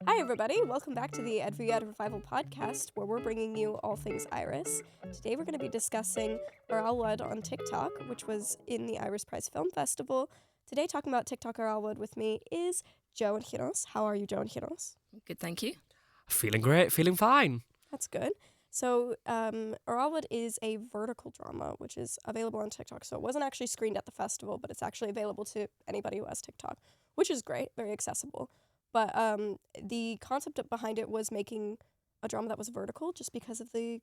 Hi, everybody. Welcome back to the Advocate Revival podcast, where we're bringing you all things Iris. Today, we're going to be discussing Alwad on TikTok, which was in the Iris Prize Film Festival. Today, talking about TikTok Alwad with me is Jo and Llinos. How are you, Jo and Llinos? Good, thank you. Feeling great, feeling fine. That's good. So, Alwad is a vertical drama, which is available on TikTok. So, it wasn't actually screened at the festival, but it's actually available to anybody who has TikTok, which is great, very accessible. But the concept behind it was making a drama that was vertical just because of the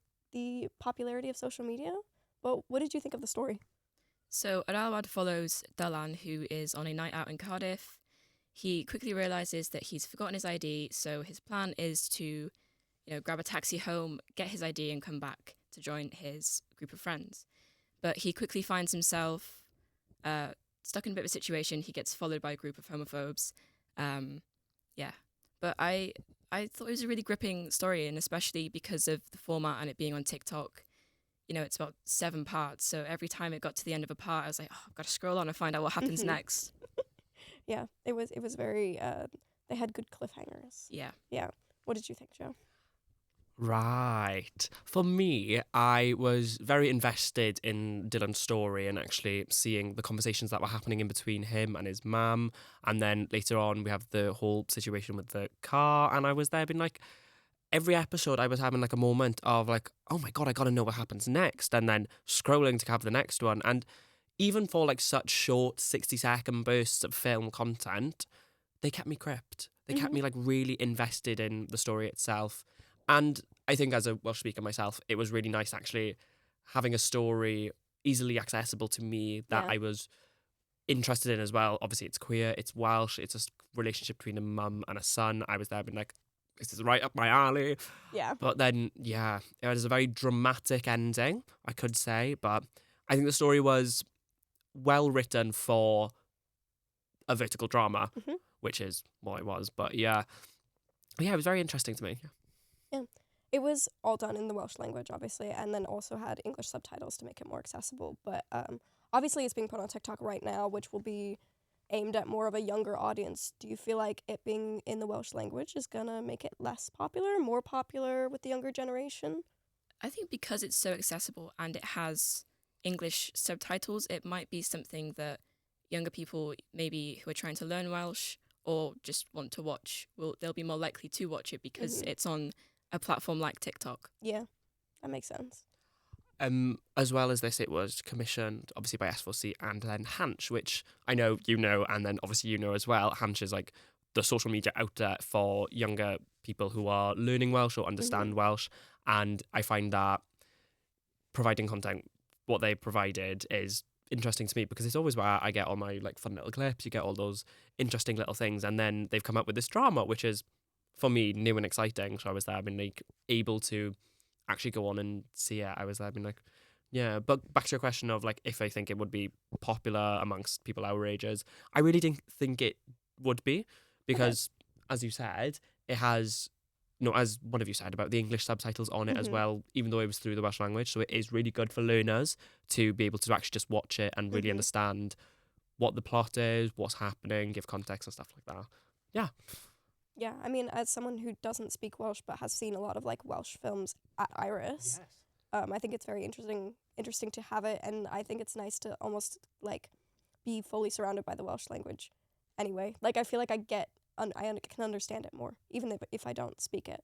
popularity of social media. But what did you think of the story? So Alwad follows Dalan, who is on a night out in Cardiff. He quickly realises that he's forgotten his ID, so his plan is to, grab a taxi home, get his ID and come back to join his group of friends. But he quickly finds himself stuck in a bit of a situation. He gets followed by a group of homophobes. But I thought it was a really gripping story, and especially because of the format and it being on TikTok. It's about 7 parts, so every time it got to the end of a part, I was like, I've got to scroll on and find out what happens next. Yeah, it was very, they had good cliffhangers. Yeah. Yeah. What did you think, Jo? Right. For me, I was very invested in Dylan's story and actually seeing the conversations that were happening in between him and his mum. And then later on, we have the whole situation with the car. And I was there being like, every episode, I was having like a moment of like, oh my God, I got to know what happens next. And then scrolling to have the next one. And even for like such short 60-second bursts of film content, they kept me gripped. They kept me like really invested in the story itself. And I think as a Welsh speaker myself, it was really nice actually having a story easily accessible to me that I was interested in as well. Obviously, it's queer, it's Welsh, it's a relationship between a mum and a son. I was there being like, this is right up my alley. Yeah. But then, it was a very dramatic ending, I could say. But I think the story was well written for a vertical drama, which is what it was. But yeah, it was very interesting to me. Yeah. It was all done in the Welsh language, obviously, and then also had English subtitles to make it more accessible. But obviously it's being put on TikTok right now, which will be aimed at more of a younger audience. Do you feel like it being in the Welsh language is going to make it less popular, more popular with the younger generation? I think because it's so accessible and it has English subtitles, it might be something that younger people maybe who are trying to learn Welsh or just want to watch, they'll be more likely to watch it because it's on a platform like TikTok. Yeah, that makes sense. As well as this, it was commissioned obviously by S4C and then Hanch, which I know you know, and then obviously you know as well. Hanch is like the social media outlet for younger people who are learning Welsh or understand Welsh, and I find that providing content, what they provided, is interesting to me because it's always where I get all my like fun little clips. You get all those interesting little things, and then they've come up with this drama, which is for me new and exciting. So I was there, been like able to actually go on and see it. I was there, been like, yeah. But back to your question of like if I think it would be popular amongst people our ages, I really didn't think it would be because, as you said, it has. As one of you said about the English subtitles on it as well, even though it was through the Welsh language. So it is really good for learners to be able to actually just watch it and really understand what the plot is, what's happening, give context and stuff like that. Yeah. Yeah, I mean, as someone who doesn't speak Welsh but has seen a lot of like Welsh films at Iris, I think it's very interesting to have it, and I think it's nice to almost like be fully surrounded by the Welsh language. Anyway, like I feel like I can understand it more, even if I don't speak it.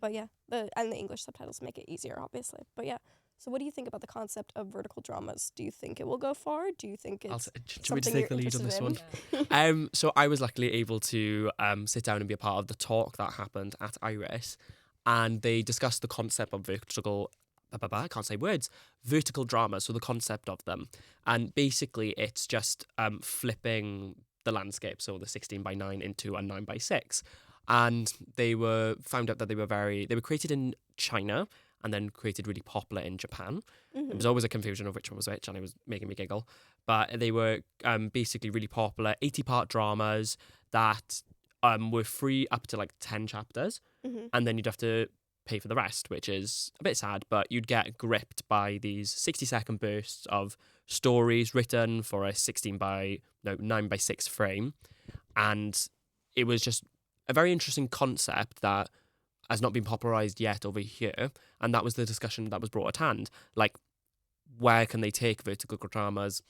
But yeah, the English subtitles make it easier, obviously. But yeah. So what do you think about the concept of vertical dramas? Do you think it will go far? Do you think it's something you're take the lead on this interested one? in? So I was luckily able to sit down and be a part of the talk that happened at Iris, and they discussed the concept of vertical. I can't say words. Vertical dramas. So the concept of them, and basically it's just flipping the landscape. So the 16:9 into a 9:6, and they found out that they were created in China and then created really popular in Japan. There was always a confusion of which one was which, and it was making me giggle. But they were basically really popular 80-part dramas that were free up to like 10 chapters, and then you'd have to pay for the rest, which is a bit sad, but you'd get gripped by these 60-second bursts of stories written for a 9:6 frame, and it was just a very interesting concept that has not been popularised yet over here, and that was the discussion that was brought at hand. Like, where can they take vertical dramas?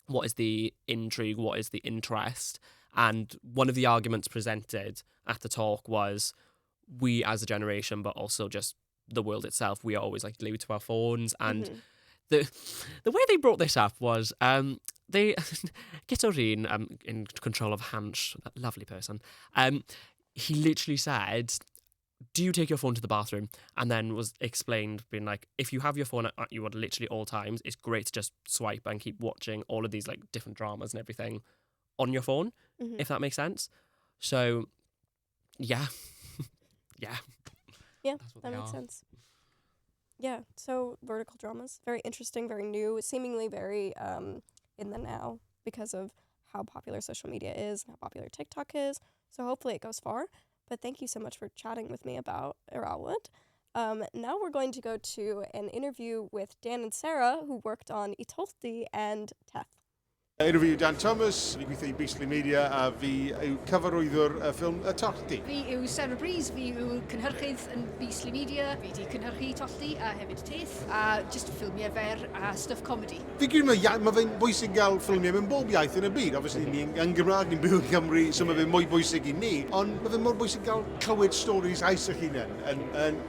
What is the intrigue? What is the interest? And one of the arguments presented at the talk was we as a generation, but also just the world itself, we are always like glued to our phones. And the way they brought this up was they Gittorin, in control of Hansh, that lovely person, he literally said, do you take your phone to the bathroom? And then was explained, being like, if you have your phone at you at literally all times, it's great to just swipe and keep watching all of these like different dramas and everything on your phone, if that makes sense. So, yeah. Yeah. Yeah, that makes sense. Yeah, so vertical dramas, very interesting, very new, seemingly very in the now because of how popular social media is and how popular TikTok is. So hopefully it goes far. But thank you so much for chatting with me about Alwad. Now we're going to go to an interview with Dan and Sarah, who worked on Tolldy and Teth. Interview Dan Thomas, fi gweithio i Beastly Media a fi yw cyfarwyddwr y ffilm Y Tolldy. Fi yw Sarah Brees, fi yw cynhyrchydd yn Beastly Media, fi wedi cynhyrchu Tolldy a hefyd Teth, a just ffilmiau fer a stuff comedy. Fi gwir mae fe'n bwysig gael ffilmiau mewn bob iaith yn y byd. Obviously, ni yn Gymraeg, ni'n byw yn Cymru, so mae fe'n mwy bwysig i ni. Ond mae fe'n mor bwysig gael clywed storis ais eich hunain,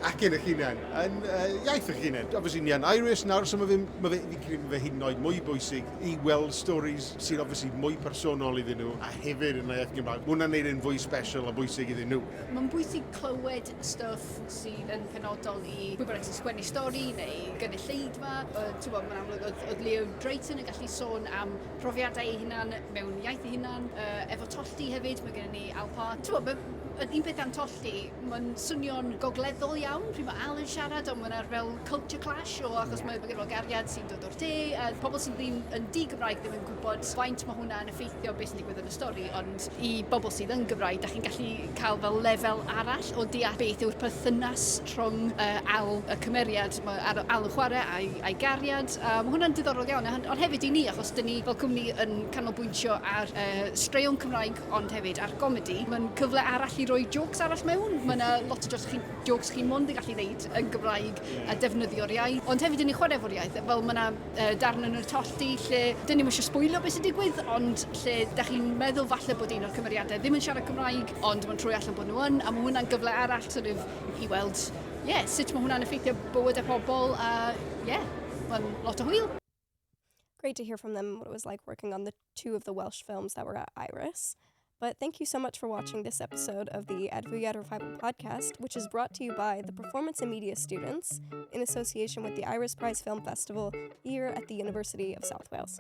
ac yn eich hunain, yn iaith eich hunain. Obviously, ni yn Irish nawr, so mae fe hyd yn oed mwy bwysig i weld storis sy'n obviously mwy personol iddyn nhw a hefyd yn iaith Gymraeg. Mae hwnna'n neud yn fwy special a bwysig iddyn nhw. Mae'n bwysig clywed stuff sy'n yn penodol i pwy bynnag sy'n sgwennu stori neu gynulleidfa. Mae'n amlwg oedd Leo Drayton yn gallu sôn am profiadau ei hunan mewn iaith ei hunan. Efo Tolldy hefyd, mae gen ni Alpa. Un peth am Tolldy, mae'n swnio'n gogleddol iawn. Pryd mae Al yn siarad, ond mae'n fel culture clash achos mae gen gariad sy'n dod o'r de. Pobl sy'n ddim yn di-Gymraeg ddim yn gwybod faint mae hwnna'n effeithio beth sy'n digwydd yn y stori, ond i bobl sydd yn Gymraeg, da chi'n gallu cael fel lefel arall o deall beth yw'r perthynas rhwng Al y cymeriad, Al yn chwarae a'i gariad. Mae hwnna'n diddorol iawn, ond hefyd i ni, achos dyn ni fel cwmni yn canolbwyntio ar straeon Cymraeg, ond hefyd ar gomedi. Mae'n cyfle arall i roi jokes arall mewn. Mae yna lot o jokes chi'n mond yn gallu gwneud yn Gymraeg a defnyddio'r iaith, ond hefyd yn ei chwarae fo'r iaith. Fel mae yna darn yn y Tolldy lle dyn ni'n mysio sbwylio beth sy'n digwydd, ond lle da chi'n meddwl falle bod un o'r cymeriadau ddim yn siarad Cymraeg, ond mae'n trwy allan bod nhw yn, a mae hwnna'n gyfle arall i weld sut mae hwnna'n effeithio bywyd y pobl, a mae'n lot o hwyl. Great to hear from them what it was like working on the two of the Welsh films that were at Iris. But thank you so much for watching this episode of the Adfywiad Revival podcast, which is brought to you by the Performance and Media students in association with the Iris Prize Film Festival here at the University of South Wales.